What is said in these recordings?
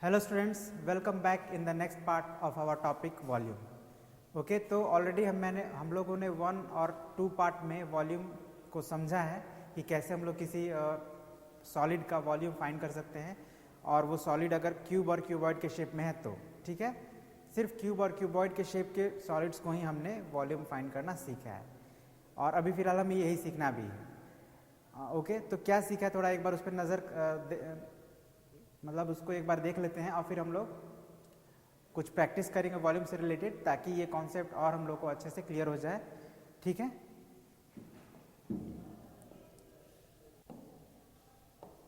Hello students, welcome back in the next part of our topic volume. Okay, तो already हम लोगों ने 1 और 2 पार्ट में वॉल्यूम को समझा है कि कैसे हम लोग किसी सॉलिड का वॉल्यूम फाइंड कर सकते हैं, और वो सॉलिड अगर क्यूब और क्यूबॉइड के शेप में है तो ठीक है। सिर्फ क्यूब और क्यूबॉइड के शेप के सॉलिड्स को ही हमने वॉल्यूम फाइंड करना सीखा है, और अभी फिलहाल हमें यही सीखना भी है। ओके, तो क्या सीखा है थोड़ा एक बार उस पर नज़र मतलब उसको एक बार देख लेते हैं, और फिर हम लोग कुछ प्रैक्टिस करेंगे वॉल्यूम से रिलेटेड, ताकि ये कॉन्सेप्ट और हम लोग को अच्छे से क्लियर हो जाए। ठीक है,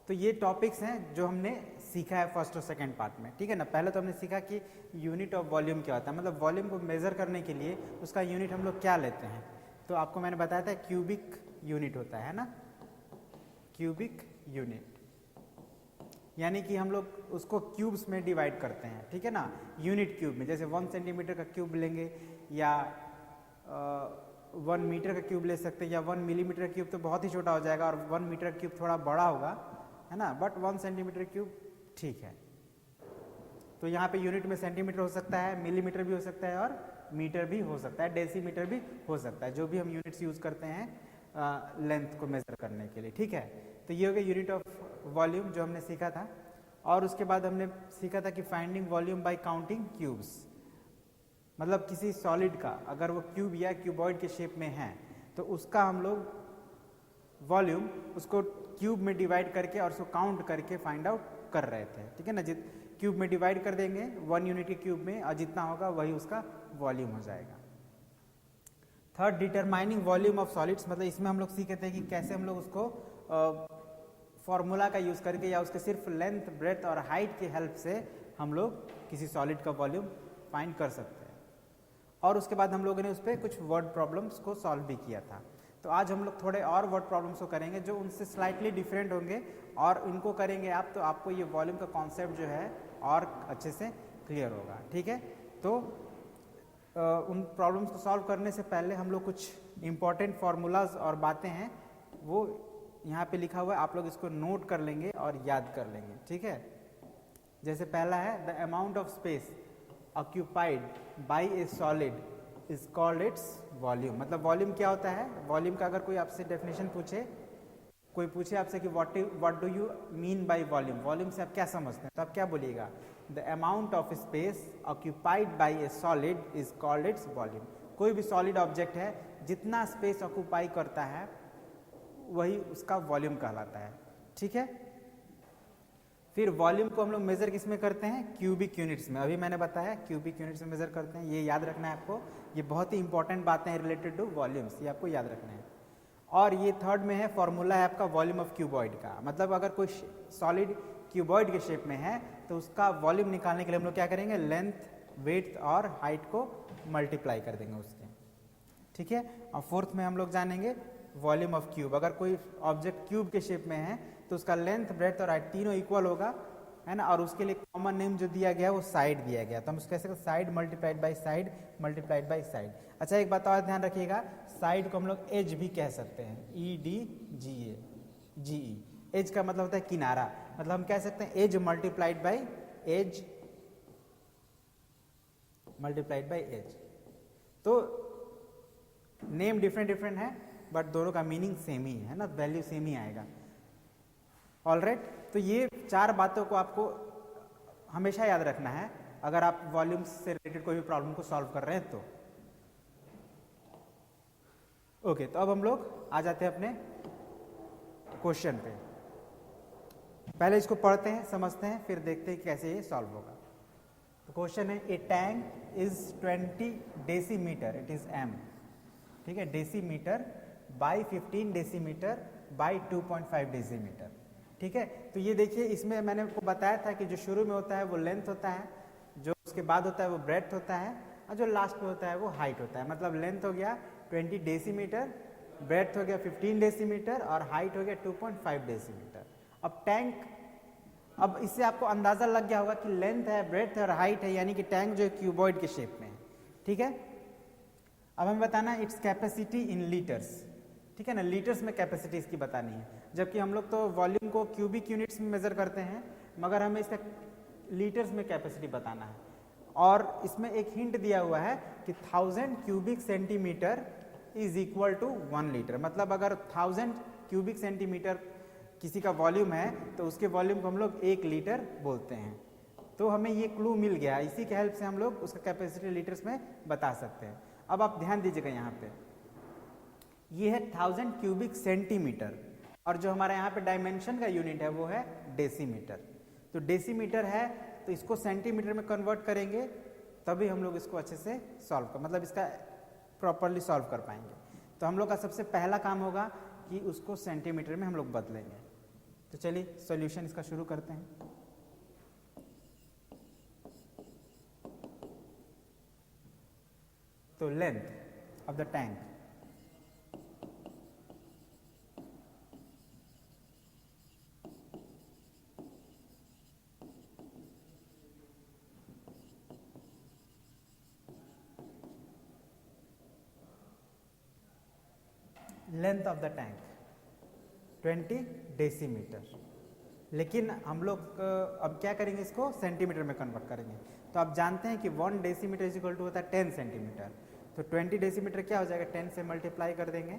तो ये टॉपिक्स हैं जो हमने सीखा है फर्स्ट और सेकंड पार्ट में। ठीक है ना। पहले तो हमने सीखा कि यूनिट ऑफ वॉल्यूम क्या होता है, मतलब वॉल्यूम को मेजर करने के लिए उसका यूनिट हम लोग क्या लेते हैं। तो आपको मैंने बताया था क्यूबिक यूनिट होता है ना, क्यूबिक यूनिट, यानी कि हम लोग उसको क्यूब्स में डिवाइड करते हैं। ठीक है ना, यूनिट क्यूब में, जैसे 1 सेंटीमीटर का क्यूब लेंगे, या 1 मीटर का क्यूब ले सकते हैं, या 1 मिलीमीटर का क्यूब तो बहुत ही छोटा हो जाएगा, और 1 मीटर का क्यूब थोड़ा बड़ा होगा, है ना, बट 1 सेंटीमीटर क्यूब ठीक है। तो यहाँ पे यूनिट में सेंटीमीटर हो सकता है, मिलीमीटर भी हो सकता है, और मीटर भी हो सकता है, डेसीमीटर भी हो सकता है, जो भी हम यूनिट्स यूज करते हैं लेंथ को मेजर करने के लिए। ठीक है, तो ये हो गया यूनिट ऑफ वॉल्यूम जो हमने सीखा था। और उसके बाद हमने सीखा था कि finding volume by counting cubes, मतलब किसी सॉलिड का अगर वो क्यूब या क्यूबॉइड के शेप में है तो उसका हम लोग वॉल्यूम उसको क्यूब में डिवाइड करके और उसको काउंट करके फाइंड आउट कर रहे थे। ठीक है ना, क्यूब में डिवाइड कर देंगे 1 यूनिट के क्यूब में, और जितना होगा वही उसका वॉल्यूम हो जाएगा। Third, determining volume of solids, मतलब इसमें हम लोग सीखे थे कि कैसे हम लोग उसको फॉर्मूला का यूज करके या उसके सिर्फ लेंथ, ब्रेथ और हाइट की हेल्प से हम लोग किसी सॉलिड का वॉल्यूम फाइंड कर सकते हैं। और उसके बाद हम लोगों ने उस पर कुछ वर्ड प्रॉब्लम्स को सॉल्व भी किया था। तो आज हम लोग थोड़े और वर्ड प्रॉब्लम्स को करेंगे जो उनसे स्लाइटली डिफरेंट होंगे, और इनको करेंगे आप तो आपको ये वॉल्यूम का कॉन्सेप्ट जो है और अच्छे से क्लियर होगा। ठीक है, तो उन प्रॉब्लम्स को सॉल्व करने से पहले हम लोग कुछ इंपॉर्टेंट फार्मूलाज और बातें हैं वो यहाँ पे लिखा हुआ है, आप लोग इसको नोट कर लेंगे और याद कर लेंगे। ठीक है, जैसे पहला है the amount of space occupied by A solid is called its volume. मतलब वॉल्यूम क्या होता है, वॉल्यूम का अगर कोई आपसे डेफिनेशन पूछे, कोई पूछे आपसे कि what do you mean by volume, volume से आप क्या समझते हैं, तो आप क्या बोलिएगा, the amount of space occupied by A solid is called its volume. कोई भी सॉलिड ऑब्जेक्ट है जितना स्पेस ऑक्यूपाई करता है वही उसका वॉल्यूम कहलाता है। ठीक है, फिर वॉल्यूम को हम लोग मेजर किस में करते हैं, क्यूबिक यूनिट्स में। अभी मैंने बताया क्यूबिक यूनिट्स में मेजर करते हैं, ये याद रखना है आपको। ये बहुत ही इंपॉर्टेंट बातें हैं रिलेटेड टू वॉल्यूम्स, ये आपको याद रखना है। और ये थर्ड में है फॉर्मूला है आपका वॉल्यूम ऑफ क्यूबॉइड का, मतलब अगर कोई सॉलिड क्यूबॉइड के शेप में है तो उसका वॉल्यूम निकालने के लिए हम लोग क्या करेंगे, लेंथ, वेथ और हाइट को मल्टीप्लाई कर देंगे उसके। ठीक है, और फोर्थ में हम लोग जानेंगे वॉल्यूम ऑफ क्यूब। अगर कोई ऑब्जेक्ट क्यूब के शेप में है तो उसका लेंथ, ब्रेथ और हाइट तीनों इक्वल होगा, है ना, और उसके लिए कॉमन नेम जो दिया गया है वो साइड दिया गया, तो हम उसको कैसे, side multiplied by side multiplied by side. अच्छा, एक बात और ध्यान रखिएगा, साइड को हम लोग एज भी कह सकते हैं, EDGE। एज का मतलब होता है किनारा, मतलब हम कह सकते हैं edge multiplied by edge multiplied by edge. तो नेम डिफरेंट डिफरेंट है बट दोनों का मीनिंग सेम ही है ना, वैल्यू सेम ही आएगा। ऑलराइट, तो ये 4 बातों को आपको हमेशा याद रखना है अगर आप वॉल्यूम से रिलेटेड कोई भी प्रॉब्लम को सॉल्व कर रहे हैं तो। ओके, तो अब हम लोग आ जाते हैं अपने क्वेश्चन पे। पहले इसको पढ़ते हैं, समझते हैं, फिर देखते हैं कैसे ये सॉल्व होगा। तो क्वेश्चन है, a tank is 20 decimetre, it is m। ठीक है, decimetre by 15 decimetre by 2.5 decimetre. ठीक है, तो ये देखिए, इसमें मैंने आपको बताया था कि जो शुरू में होता है वो लेंथ होता है, जो उसके बाद होता है वो ब्रेथ होता है, और जो लास्ट में होता है वो हाइट होता है। मतलब लेंथ हो गया 20 डेसीमीटर, ब्रेथ हो गया 15 डेसीमीटर और हाइट हो गया 2.5 डेसीमीटर। अब टैंक, अब इससे आपको अंदाजा लग गया होगा कि लेंथ है, ब्रेथ है और हाइट है, यानी कि टैंक जो है क्यूबॉइड के शेप में है। ठीक है, अब हमें बताना है इट्स कैपेसिटी इन लीटर्स। ठीक है ना, लीटर्स में कैपेसिटी इसकी बतानी है, जबकि हम लोग तो वॉल्यूम को क्यूबिक यूनिट्स में मेजर करते हैं, मगर हमें इसका लीटर्स में कैपेसिटी बताना है। और इसमें एक हिंट दिया हुआ है कि 1000 cubic centimetre is equal to 1 litre. मतलब अगर 1000 क्यूबिक सेंटीमीटर किसी का वॉल्यूम है तो उसके वॉल्यूम को हम लोग 1 लीटर बोलते हैं। तो हमें ये क्लू मिल गया, इसी के हेल्प से हम लोग उसका कैपेसिटी लीटर्स में बता सकते हैं। अब आप ध्यान दीजिएगा, यहाँ पे ये है 1000 क्यूबिक सेंटीमीटर, और जो हमारे यहाँ पे डायमेंशन का यूनिट है वो है डेसीमीटर। तो डेसीमीटर है तो इसको सेंटीमीटर में कन्वर्ट करेंगे तभी हम लोग इसको अच्छे से सॉल्व कर, मतलब इसका प्रॉपरली सॉल्व कर पाएंगे। तो हम लोग का सबसे पहला काम होगा कि उसको सेंटीमीटर में हम लोग बदलेंगे। तो चलिए सॉल्यूशन इसका शुरू करते हैं। तो length of the tank, length of the tank 20 decimetre. लेकिन हम लोग अब क्या करेंगे, इसको सेंटीमीटर में कन्वर्ट करेंगे। तो आप जानते हैं कि 1 डेसीमीटर इज इक्वल टू होता है 10 सेंटीमीटर। तो 20 डेसीमीटर क्या हो जाएगा, 10 से मल्टीप्लाई कर देंगे,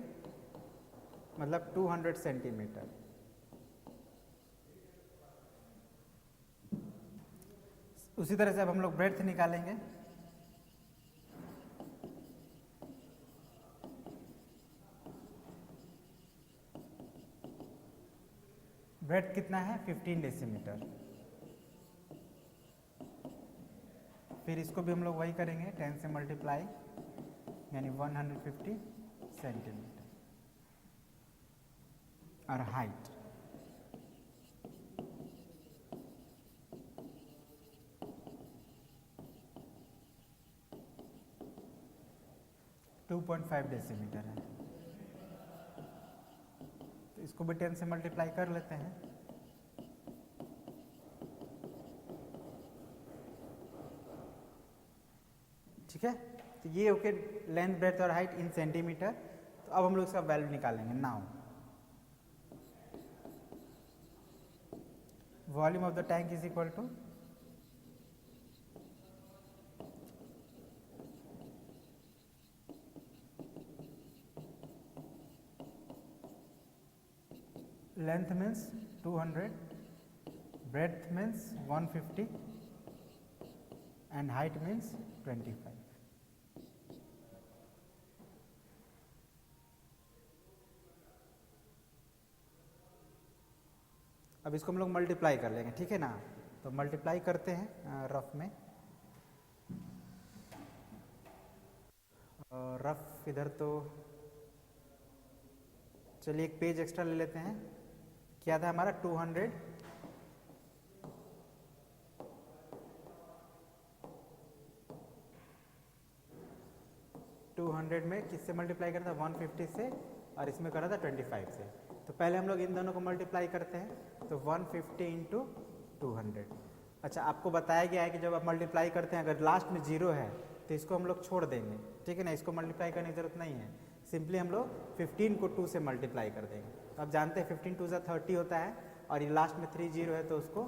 मतलब 200 सेंटीमीटर। उसी तरह से अब हम लोग ब्रेड्थ निकालेंगे। ब्रेड्थ कितना है, 15 डेसीमीटर। फिर इसको भी हम लोग वही करेंगे, 10 से मल्टीप्लाई, यानी 150 सेंटीमीटर। और हाइट टू 2.5 डेसीमीटर है। तो इसको भी 10 से मल्टीप्लाई कर लेते हैं। ठीक है, तो ये ओके, लेंथ ब्रेड्थ और हाइट इन सेंटीमीटर। तो अब हम लोग इसका वैल्यू निकालेंगे। Now volume of the tank is equal to length means 200, breadth means 150 and height means 25. अब इसको हम लोग मल्टीप्लाई कर लेंगे, ठीक है ना। तो मल्टीप्लाई करते हैं रफ में, रफ इधर तो चलिए एक पेज एक्स्ट्रा ले लेते हैं। क्या था हमारा 200 में किससे मल्टीप्लाई करता था, 150 से, और इसमें करा था 25 से। तो पहले हम लोग इन दोनों को मल्टीप्लाई करते हैं। तो 150 इंटू 200। अच्छा, आपको बताया गया है कि जब आप मल्टीप्लाई करते हैं अगर लास्ट में 0 है तो इसको हम लोग छोड़ देंगे, ठीक है ना। इसको मल्टीप्लाई करने की जरूरत नहीं है, सिंपली हम लोग 15 को 2 से मल्टीप्लाई कर देंगे। तो आप जानते हैं 15 2 30 होता है, और ये लास्ट में 3 0 है तो उसको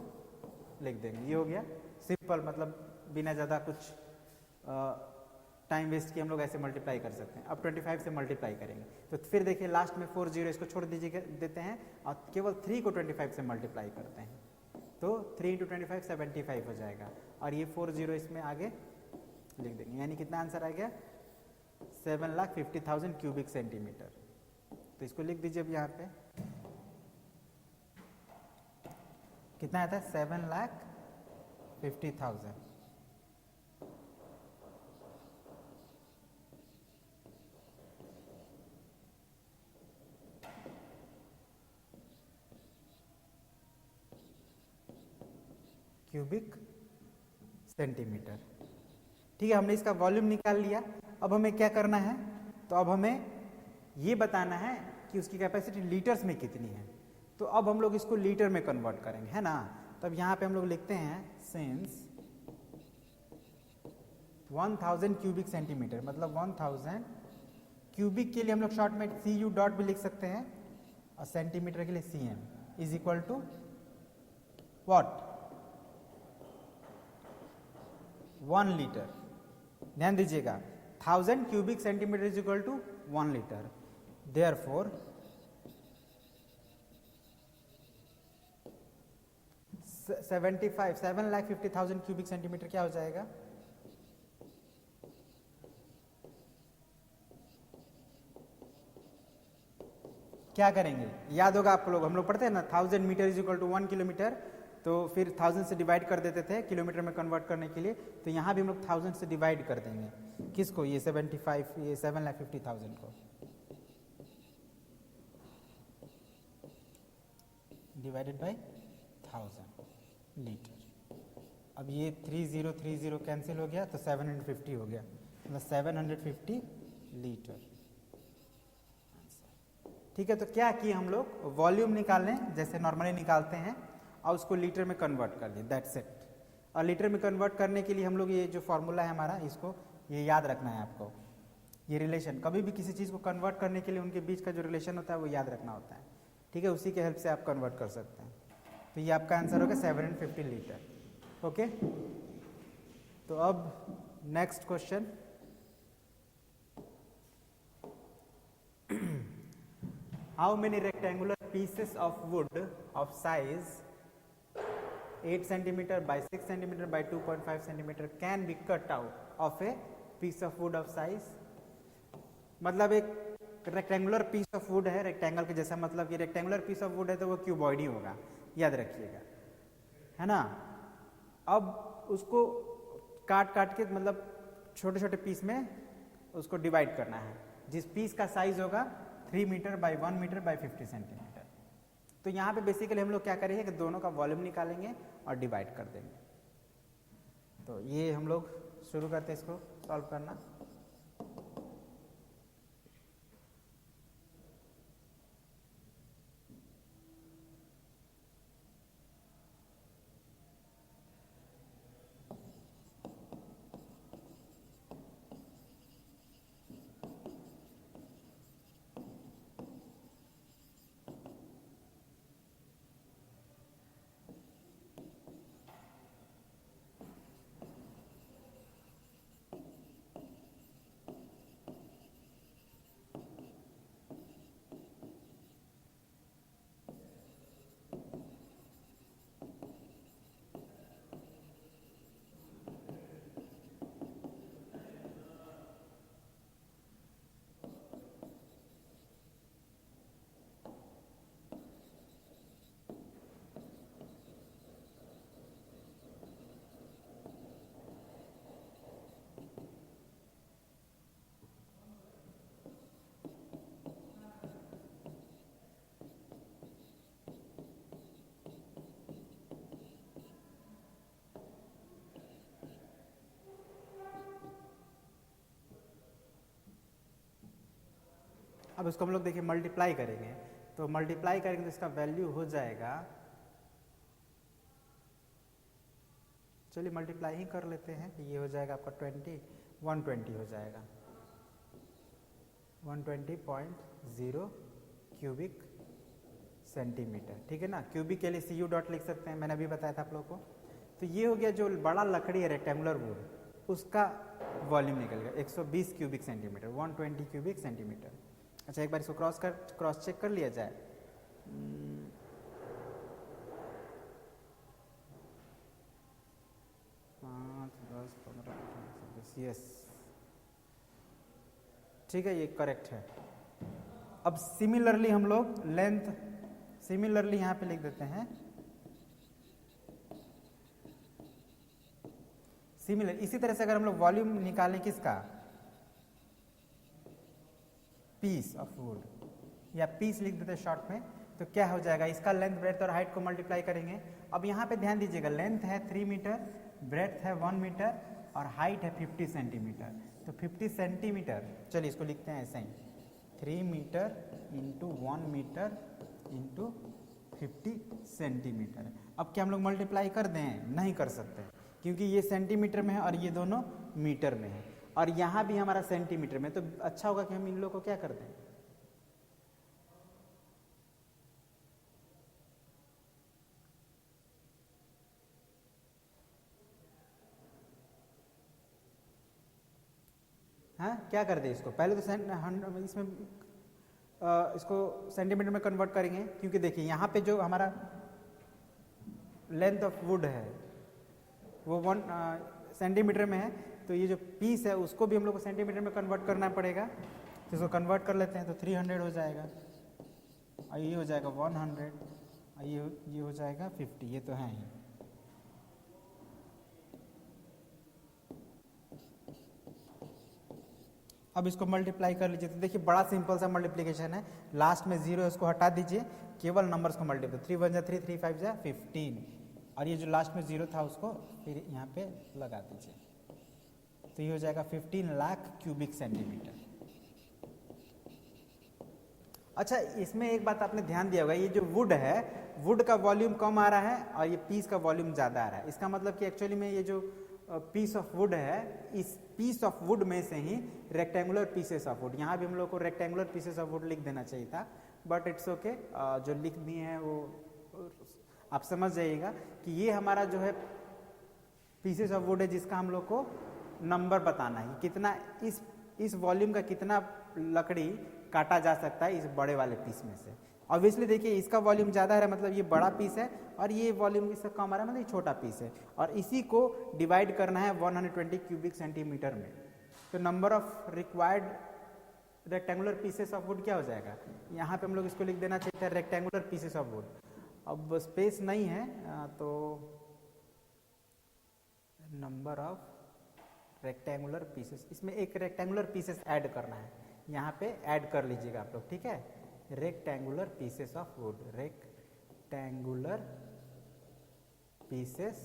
लिख देंगे। ये हो गया सिंपल, मतलब बिना ज़्यादा कुछ टाइम वेस्ट किए हम लोग ऐसे मल्टीप्लाई कर सकते हैं। अब 25 से मल्टीप्लाई करेंगे तो फिर देखिए लास्ट में 4 0 इसको छोड़ दीजिए देते हैं, और केवल 3 को 25 से मल्टीप्लाई करते हैं। तो 3 × 25 75 हो जाएगा, और ये 4 0 इसमें आगे लिख देंगे। यानी कितना आंसर आ गया, 7,50,000 क्यूबिक सेंटीमीटर। तो इसको लिख दीजिए अब यहाँ पे कितना आता है, 7,50,000। Cubic centimetre. ठीक है, हमने इसका वॉल्यूम निकाल लिया। अब हमें क्या करना है, तो अब हमें ये बताना है कि उसकी कैपेसिटी लीटर्स में कितनी है। तो अब हम लोग इसको लीटर में कन्वर्ट करेंगे, है ना। तब यहाँ पे हम लोग लिखते हैं सिंस 1000 क्यूबिक सेंटीमीटर, मतलब 1000 क्यूबिक के लिए हम लोग शॉर्ट में CU डॉट भी लिख सकते हैं, और सेंटीमीटर के लिए CM is equal to what, 1 litre, ध्यान दीजिएगा 1000 cubic centimetre is equal to 1 litre, therefore 7,50,000 cubic centimetre क्या हो जाएगा? क्या करेंगे, याद होगा आप लोग, हम लोग पढ़ते हैं ना 1000 metre is equal to 1 kilometre, तो फिर 1000 से डिवाइड कर देते थे किलोमीटर में कन्वर्ट करने के लिए, तो यहाँ भी हम लोग 1000 से डिवाइड कर देंगे किसको, ये 7,50,000 को डिवाइडेड बाय 1000 लीटर। अब ये 3030 कैंसिल हो गया तो 750 हो गया, मतलब 750 लीटर। ठीक है, तो क्या किए हम लोग, वॉल्यूम निकालने जैसे नॉर्मली निकालते हैं और उसको लीटर में कन्वर्ट कर दिए, दैट्स इट। और लीटर में कन्वर्ट करने के लिए हम लोग ये जो फॉर्मूला है हमारा, इसको ये याद रखना है आपको, ये रिलेशन, कभी भी किसी चीज़ को कन्वर्ट करने के लिए उनके बीच का जो रिलेशन होता है वो याद रखना होता है, ठीक है, उसी के हेल्प से आप कन्वर्ट कर सकते हैं। तो ये आपका आंसर होगा 750 लीटर। ओके, तो अब next question, how many rectangular pieces of wood of size 8 centimeter by 6 centimeter by 2.5 centimeter can be cut out of a piece of wood of size, मतलब एक रेक्टेंगुलर पीस ऑफ वुड है, rectangle के जैसा, मतलब कि rectangular piece of would है तो वो क्यूबॉइड ही होगा, याद रखिएगा, है ना। अब उसको काट काट के, मतलब छोटे छोटे पीस में उसको डिवाइड करना है, जिस पीस का साइज होगा 3 metre by 1 metre by 50 centimetre. तो यहाँ पे बेसिकली हम लोग क्या करेंगे कि दोनों का वॉल्यूम निकालेंगे और डिवाइड कर देंगे। तो ये हम लोग शुरू करते हैं इसको सॉल्व करना। अब इसको हम लोग देखिए मल्टीप्लाई करेंगे, तो मल्टीप्लाई करेंगे तो इसका वैल्यू हो जाएगा, चलिए मल्टीप्लाई ही कर लेते हैं, ये हो जाएगा आपका 120 हो जाएगा, 120.0 क्यूबिक सेंटीमीटर, ठीक है ना। क्यूबिक के लिए CU डॉट लिख सकते हैं, मैंने अभी बताया था आप लोग को। तो ये हो गया जो बड़ा लकड़ी है रेक्टेंगुलर वुड, उसका वॉल्यूम निकल गया 120 क्यूबिक सेंटीमीटर, 120 क्यूबिक सेंटीमीटर। अच्छा, एक बार इसको क्रॉस चेक कर लिया जाए। 5, 10, 15, 20, यस, ठीक है, ये करेक्ट है। अब सिमिलरली हम लोग लेंथ, सिमिलरली यहां पे लिख देते हैं सिमिलर। इसी तरह से अगर हम लोग वॉल्यूम निकालें किसका, पीस ऑफ वुड, या पीस लिख देते हैं शॉर्ट में, तो क्या हो जाएगा, इसका लेंथ ब्रेड्थ और हाइट को मल्टीप्लाई करेंगे। अब यहाँ पे ध्यान दीजिएगा, लेंथ है 3 मीटर, ब्रेड्थ है 1 मीटर और हाइट है 50 सेंटीमीटर। तो 50 सेंटीमीटर, चलिए इसको लिखते हैं ऐसे ही, 3 metre into 1 metre into 50 centimetre. अब क्या हम लोग मल्टीप्लाई कर दें, नहीं कर सकते, क्योंकि ये सेंटीमीटर में है और ये दोनों मीटर में है, और यहाँ भी हमारा सेंटीमीटर में, तो अच्छा होगा कि हम इन लोगों को क्या कर दें, हाँ क्या कर दे इसको, पहले तो इसमें इसको सेंटीमीटर में कन्वर्ट करेंगे, क्योंकि देखिए यहाँ पे जो हमारा लेंथ ऑफ वुड है वो 1 सेंटीमीटर में है, तो ये जो पीस है उसको भी हम लोग को सेंटीमीटर में कन्वर्ट करना पड़ेगा। तो इसको कन्वर्ट कर लेते हैं, तो 300 हो जाएगा, और ये हो जाएगा 100, और ये हो जाएगा 50, ये तो है ही। अब इसको मल्टीप्लाई कर लीजिए, तो देखिए बड़ा सिंपल सा मल्टीप्लिकेशन है, लास्ट में 0 है उसको हटा दीजिए, केवल नंबर्स को मल्टीप्लाई, 3 1 3 3 5 15, और ये जो लास्ट में 0 था उसको फिर यहाँ पे लगा दीजिए, तो ये हो जाएगा 15 लाख क्यूबिक सेंटीमीटर। अच्छा, इसमें एक बात आपने ध्यान दिया होगा, ये जो वुड है, वुड का वॉल्यूम कम आ रहा है और ये पीस का वॉल्यूम ज़्यादा आ रहा है। इसका मतलब कि एक्चुअली में ये जो पीस ऑफ वुड है, इस पीस ऑफ वुड में से ही रेक्टेंगुलर पीसेस ऑफ वुड, यहाँ भी हम लोग को रेक्टेंगुलर पीसेस ऑफ वुड लिख देना चाहिए था, बट इट्स ओके, जो लिख दिए हैं वो आप समझ जाइएगा कि ये हमारा जो है पीसेस ऑफ वुड है, जिसका हम लोग को नंबर बताना है, कितना इस वॉल्यूम का कितना लकड़ी काटा जा सकता है इस बड़े वाले पीस में से। ऑब्वियसली देखिए इसका वॉल्यूम ज़्यादा है, मतलब ये बड़ा पीस है, और ये वॉल्यूम इसका कम आ रहा है, मतलब ये छोटा पीस है, और इसी को डिवाइड करना है 120 क्यूबिक सेंटीमीटर में। तो number of required rectangular pieces of would क्या हो जाएगा, यहाँ पे हम लोग इसको लिख देना चाहिए था रेक्टेंगुलर पीसेस ऑफ वुड। अब स्पेस नहीं है तो नंबर ऑफ रेक्टेंगुलर पीसेस, इसमें एक रेक्टेंगुलर पीसेस ऐड करना है, यहाँ पे ऐड कर लीजिएगा आप लोग, ठीक है, rectangular pieces of would, rectangular pieces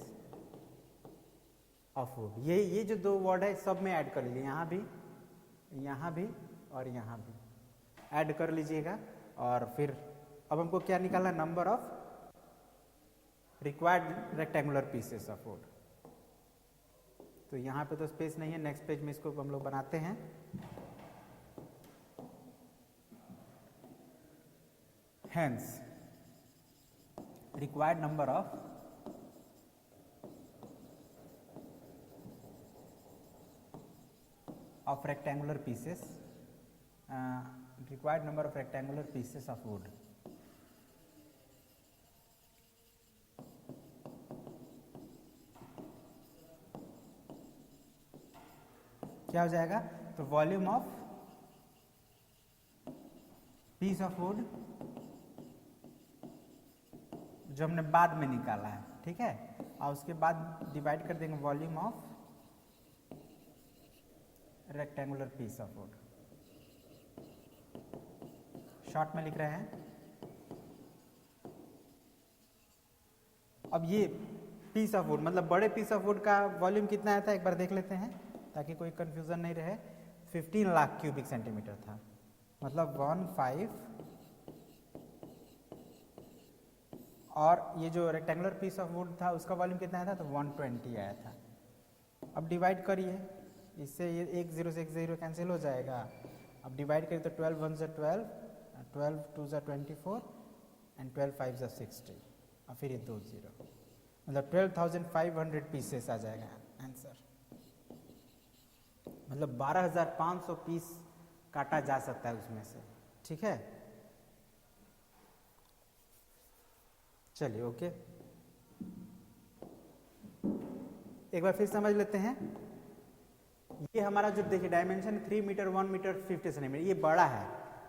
of would, ये जो दो वर्ड है सब में ऐड कर लीजिए, यहाँ भी और यहाँ भी ऐड कर लीजिएगा। और फिर अब हमको क्या निकालना है, number of required rectangular pieces of would. तो यहाँ पे तो स्पेस नहीं है, नेक्स्ट पेज में इसको हम लोग बनाते हैं। Hence, required number of rectangular pieces, required number of rectangular pieces of wood. क्या हो जाएगा, तो volume of peace of would जो हमने बाद में निकाला है, ठीक है, और उसके बाद डिवाइड कर देंगे volume of rectangular piece of wood, short में लिख रहे हैं। अब ये पीस ऑफ वुड मतलब बड़े पीस ऑफ वुड का वॉल्यूम कितना आया था, एक बार देख लेते हैं ताकि कोई कंफ्यूजन नहीं रहे। 15 लाख क्यूबिक सेंटीमीटर था, मतलब 15, और ये जो रेक्टेंगुलर पीस ऑफ वुड था उसका वॉल्यूम कितना आया था, तो 120 आया था। अब डिवाइड करिए, इससे ये 1 0 से 1 0 कैंसिल हो जाएगा। अब डिवाइड करिए तो 12 1 से 12, 12 2 से 24 एंड 12 5 से 60, और फिर ये 2 0, मतलब 12,500 पीसेस आ जाएगा आंसर। मतलब 12,500 पीस काटा जा सकता है उसमें से, ठीक है। चलिए ओके, एक बार फिर समझ लेते हैं। ये हमारा जो देखिए डायमेंशन 3 मीटर 1 मीटर 50 सेंटीमीटर, ये बड़ा है,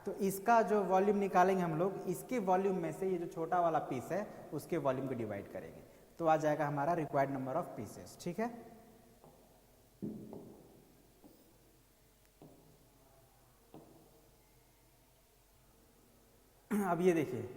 तो इसका जो वॉल्यूम निकालेंगे हम लोग, इसके वॉल्यूम में से ये जो छोटा वाला पीस है उसके वॉल्यूम को डिवाइड करेंगे, तो आ जाएगा हमारा रिक्वायर्ड नंबर ऑफ पीसेस, ठीक है। अब ये देखिए,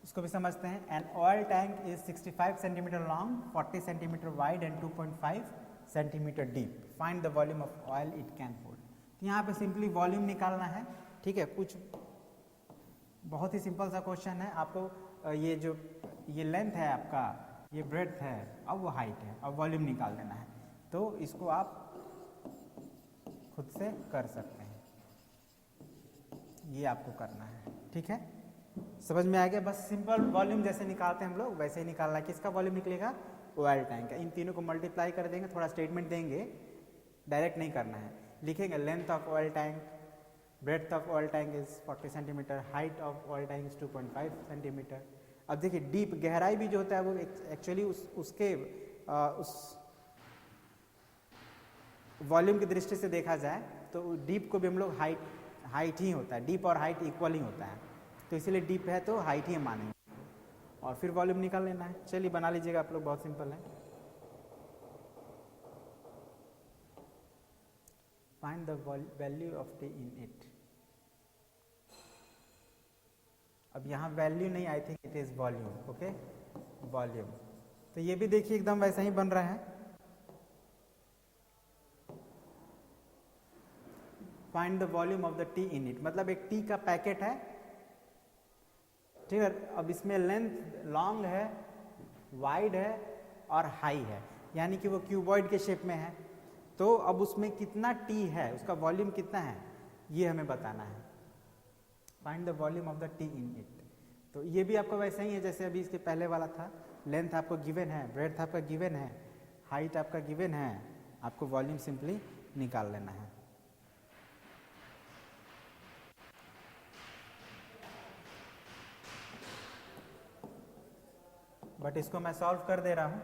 इसको भी समझते हैं। An oil tank is 65 centimetre long, 40 centimetre wide and 2.5 centimetre deep. Find the volume of oil it can hold. तो यहाँ पे सिंपली वॉल्यूम निकालना है, ठीक है। कुछ बहुत ही सिंपल सा क्वेश्चन है। आपको ये जो ये लेंथ है आपका, ये ब्रेड्थ है, अब वो हाइट है, अब वॉल्यूम निकाल देना है। तो इसको आप खुद से कर सकते हैं, ये आपको करना है, ठीक है। समझ में आ गया? बस सिंपल वॉल्यूम जैसे निकालते हैं हम लोग वैसे ही निकालना है। किसका वॉल्यूम निकलेगा? ऑयल टैंक का। इन तीनों को मल्टीप्लाई कर देंगे, थोड़ा स्टेटमेंट देंगे, डायरेक्ट नहीं करना है। लिखेंगे length of oil tank, breadth of oil tank is 40 centimetre, height of oil tank is 2.5 centimetre. अब देखिए डीप गहराई भी जो होता है वो एक्चुअली उस वॉल्यूम की दृष्टि से देखा जाए तो डीप को भी हम लोग हाइट ही होता है, डीप और हाइट इक्वल ही होता है, तो इसीलिए डीप है तो हाइट ही मानेंगे और फिर वॉल्यूम निकाल लेना है। चलिए बना लीजिएगा आप लोग, बहुत सिंपल है। Find the value of T in it. अब यहाँ वैल्यू नहीं, I think it is volume. Okay, volume. तो ये भी देखिए एकदम वैसा ही बन रहा है। Find the volume of the T in it, मतलब एक टी का पैकेट है, ठीक है। अब इसमें लेंथ लॉन्ग है, वाइड है और हाई है, यानी कि वो क्यूबॉइड के शेप में है। तो अब उसमें कितना टी है, उसका वॉल्यूम कितना है, ये हमें बताना है। Find the volume of the T in it. तो ये भी आपका वैसा ही है जैसे अभी इसके पहले वाला था। लेंथ आपको गिवन है, ब्रेड्थ आपका गिवन है, हाइट आपका गिवन है, आपको वॉल्यूम सिंपली निकाल लेना है। बट इसको मैं सॉल्व कर दे रहा हूं।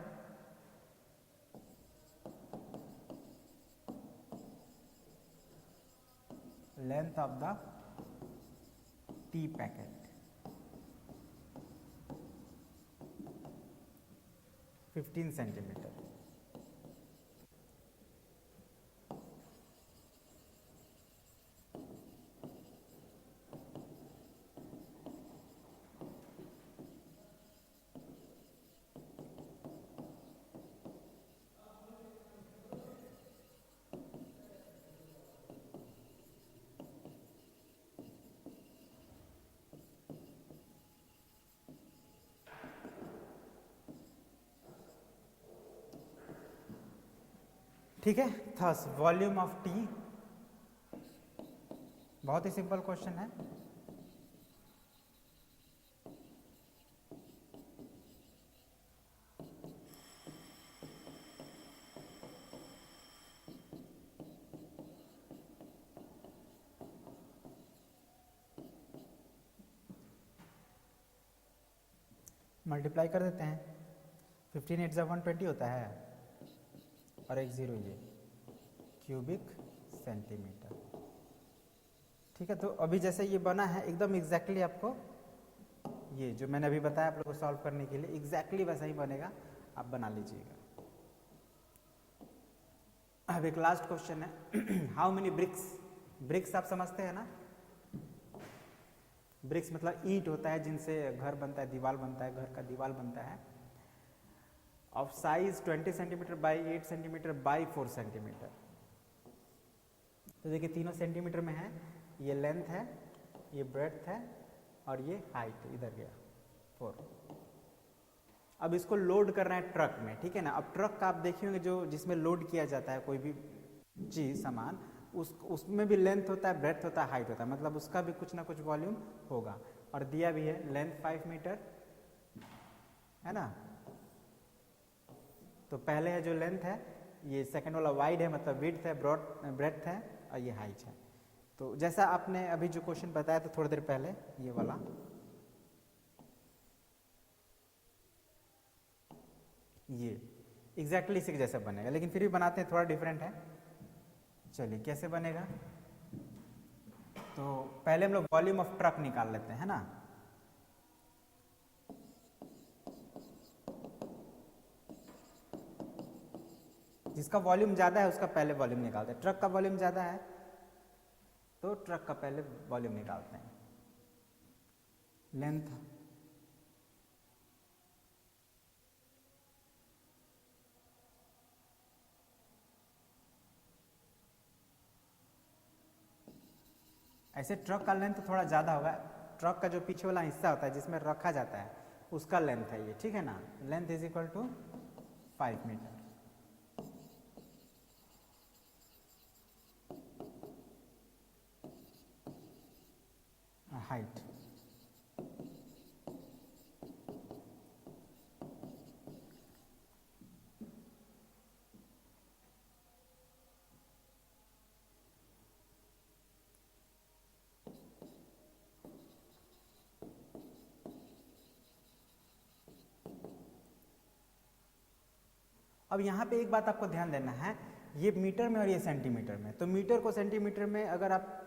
Length of the T packet 15 centimetre. ठीक है, थस वॉल्यूम ऑफ टी, बहुत ही सिंपल क्वेश्चन है। मल्टीप्लाई कर देते हैं, 15 8 120 होता है और एक जीरो ये क्यूबिक सेंटीमीटर। ठीक है, तो अभी जैसे ये बना है एकदम एग्जैक्टली आपको ये जो मैंने अभी बताया आप लोगों को सॉल्व करने के लिए एग्जैक्टली वैसा ही बनेगा, आप बना लीजिएगा। अब एक लास्ट क्वेश्चन है, हाउ मेनी ब्रिक्स, ब्रिक्स आप समझते हैं ना, ब्रिक्स मतलब ईंट होता है जिनसे घर बनता है, दीवार बनता है, घर का दीवार बनता है, of size 20 centimetre by 8 centimetre by 4 centimetre. तो देखिए तीनों सेंटीमीटर में है, ये लेंथ है, ये ब्रेड्थ है और ये हाइट इधर गया 4। अब इसको लोड करना है ट्रक में, ठीक है ना। अब ट्रक का आप देखे होंगे जो जिसमें लोड किया जाता है कोई भी चीज सामान, उसमें भी लेंथ होता है, ब्रेड्थ होता है, हाइट होता है, मतलब उसका भी कुछ ना कुछ वॉल्यूम होगा। और दिया भी है लेंथ 5 मीटर है ना। तो पहले है जो लेंथ है, ये सेकंड वाला वाइड है मतलब विड्थ है, ब्रेड्थ है और ये हाइट है। तो जैसा आपने अभी जो क्वेश्चन बताया था थोड़ी देर पहले, ये वाला ये एग्जैक्टली इसी के जैसा बनेगा, लेकिन फिर भी बनाते हैं, थोड़ा डिफरेंट है। चलिए कैसे बनेगा, तो पहले हम लोग वॉल्यूम ऑफ ट्रक निकाल लेते हैं, है ना। जिसका वॉल्यूम ज्यादा है उसका पहले वॉल्यूम निकालते हैं। ट्रक का वॉल्यूम ज्यादा है तो ट्रक का पहले वॉल्यूम निकालते हैं। लेंथ ऐसे ट्रक का लेंथ थोड़ा ज़्यादा होगा, ट्रक का जो पीछे वाला हिस्सा होता है जिसमें रखा जाता है उसका लेंथ है ये, ठीक है ना। Length is equal to 5 metre. Height अब यहाँ पे एक बात आपको ध्यान देना है, ये मीटर में और ये सेंटीमीटर में, तो मीटर को सेंटीमीटर में अगर आप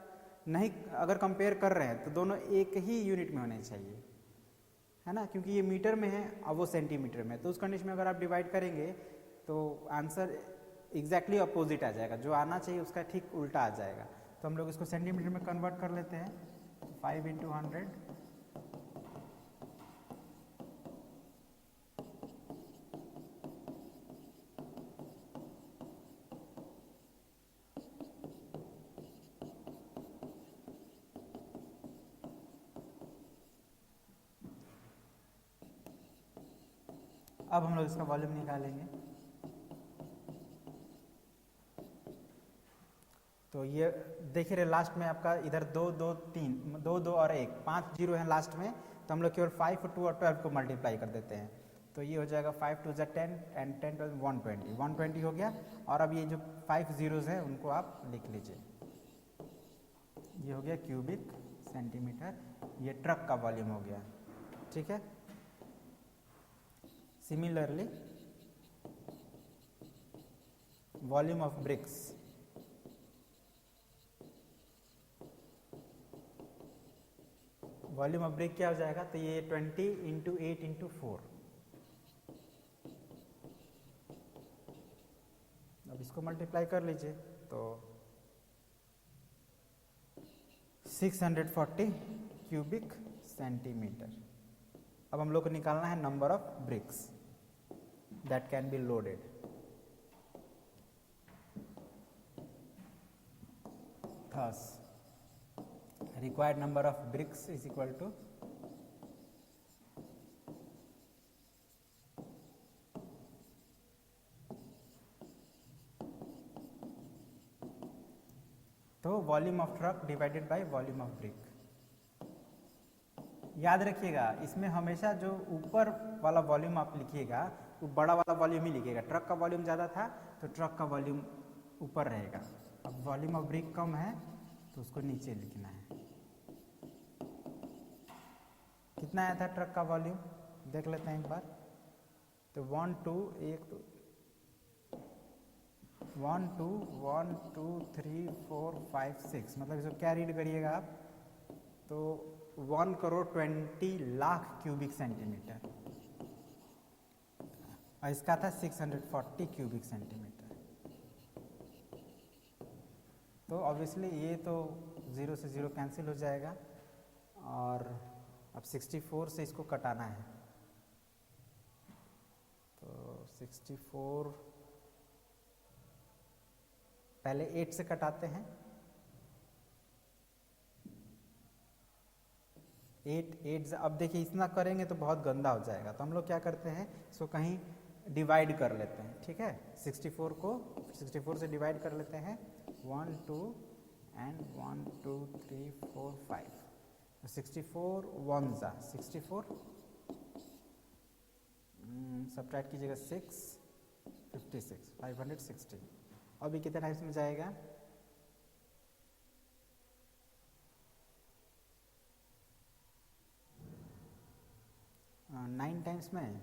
नहीं अगर कंपेयर कर रहे हैं तो दोनों एक ही यूनिट में होने चाहिए, है ना, क्योंकि ये मीटर में है और वो सेंटीमीटर में, तो उस कंडीशन में अगर आप डिवाइड करेंगे तो आंसर एग्जैक्टली अपोजिट आ जाएगा, जो आना चाहिए उसका ठीक उल्टा आ जाएगा। तो हम लोग इसको सेंटीमीटर में कन्वर्ट कर लेते हैं, 5 × 100 अब हम लोग इसका वॉल्यूम निकालेंगे। तो ये देखिए रहे लास्ट में आपका इधर 2 2 3 2 2 और 1 5 जीरो है लास्ट में, तो हम लोग केवल 5 2 और 12 को मल्टीप्लाई कर देते हैं, तो ये हो जाएगा 5 2 10 एंड 10 12 120 हो गया। और अब ये जो 5 जीरोज हैं उनको आप लिख लीजिए, ये हो गया क्यूबिक सेंटीमीटर, ये ट्रक का वॉल्यूम हो गया, ठीक है। Similarly volume of BRICS, volume of brick क्या हो जाएगा, तो ये 20 × 8 × 4, अब इसको मल्टीप्लाई कर लीजिए तो 640 क्यूबिक सेंटीमीटर। अब हम लोग को निकालना है number of BRICS that can be loaded. Thus, required number of bricks is equal to तो volume of truck divided by volume of brick. याद रखिएगा इसमें हमेशा जो ऊपर वाला वॉल्यूम आप लिखिएगा वो बड़ा वाला वॉल्यूम ही लिखिएगा, ट्रक का वॉल्यूम ज़्यादा था तो ट्रक का वॉल्यूम ऊपर रहेगा, अब वॉल्यूम ऑफ ब्रिक कम है तो उसको नीचे लिखना है। कितना आया था ट्रक का वॉल्यूम देख लेते हैं एक बार, तो 1 2 3 4 5 6, मतलब इसको क्या रीड करिएगा आप, तो 1,20,00,000 क्यूबिक सेंटीमीटर, और इसका था 640 क्यूबिक सेंटीमीटर। तो ऑब्वियसली ये तो 0 से 0 कैंसिल हो जाएगा, और अब 64 से इसको कटाना है, तो 64 पहले 8 से कटाते हैं, 8 अब देखिए इतना करेंगे तो बहुत गंदा हो जाएगा, तो हम लोग क्या करते हैं इसको कहीं डिवाइड कर लेते हैं, ठीक है। 64 को 64 से डिवाइड कर लेते हैं, 1 2 एंड 1 2 3 4 5, 64 1 जा 64, सब्ट्रैक्ट कीजिएगा 6 56 560। अभी कितने टाइम्स में जाएगा, 9 टाइम्स में,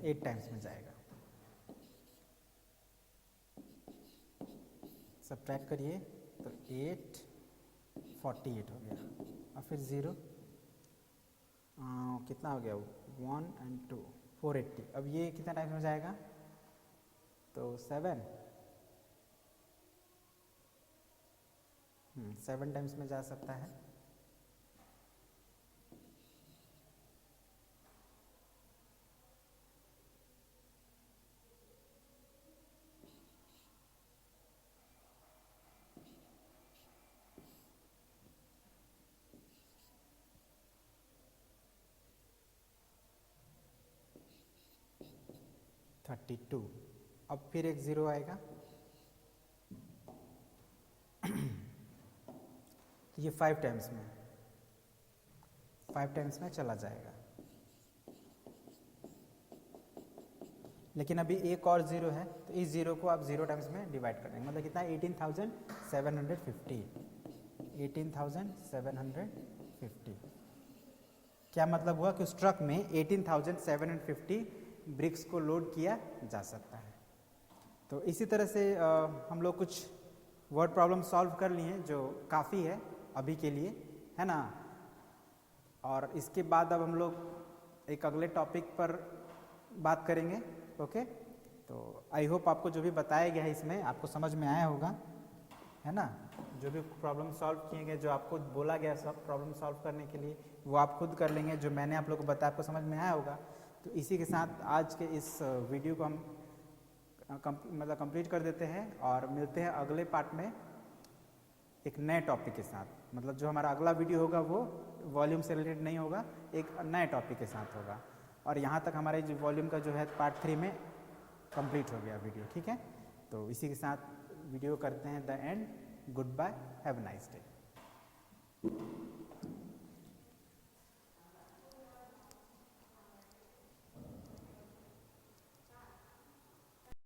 8 टाइम्स में जाएगा। सब्ट्रैक्ट करिए तो 8 48 हो गया, और फिर 0 कितना हो गया 1 एंड 2 480। अब ये कितना टाइम्स में जाएगा, तो 7 7 टाइम्स में जा सकता है। $32, अब फिर एक 0 आएगा, तो ये 5 टाइम्स में चला जाएगा। लेकिन अभी एक और 0 है, तो इस 0 को आप 0 टाइम्स में डिवाइड कर देंगे, मतलब कितना 18,750, 18,750। क्या मतलब हुआ कि उस ट्रक में 18,750 ब्रिक्स को लोड किया जा सकता है। तो इसी तरह से हम लोग कुछ वर्ड प्रॉब्लम सॉल्व कर लिए जो काफ़ी है अभी के लिए, है ना। और इसके बाद अब हम लोग एक अगले टॉपिक पर बात करेंगे। ओके, तो आई होप आपको जो भी बताया गया है इसमें आपको समझ में आया होगा, है ना। जो भी प्रॉब्लम सॉल्व किए गए, जो आपको बोला गया सब प्रॉब्लम सॉल्व करने के लिए, वो आप खुद कर लेंगे। जो मैंने आप लोग को बताया आपको समझ में आया होगा। तो इसी के साथ आज के इस वीडियो को हम कंप्लीट कर देते हैं और मिलते हैं अगले पार्ट में एक नए टॉपिक के साथ। मतलब जो हमारा अगला वीडियो होगा वो वॉल्यूम से रिलेटेड नहीं होगा, एक नए टॉपिक के साथ होगा। और यहाँ तक हमारे जो वॉल्यूम का जो है पार्ट 3 में कंप्लीट हो गया वीडियो, ठीक है। तो इसी के साथ वीडियो करते हैं the end. Goodbye, have a nice day.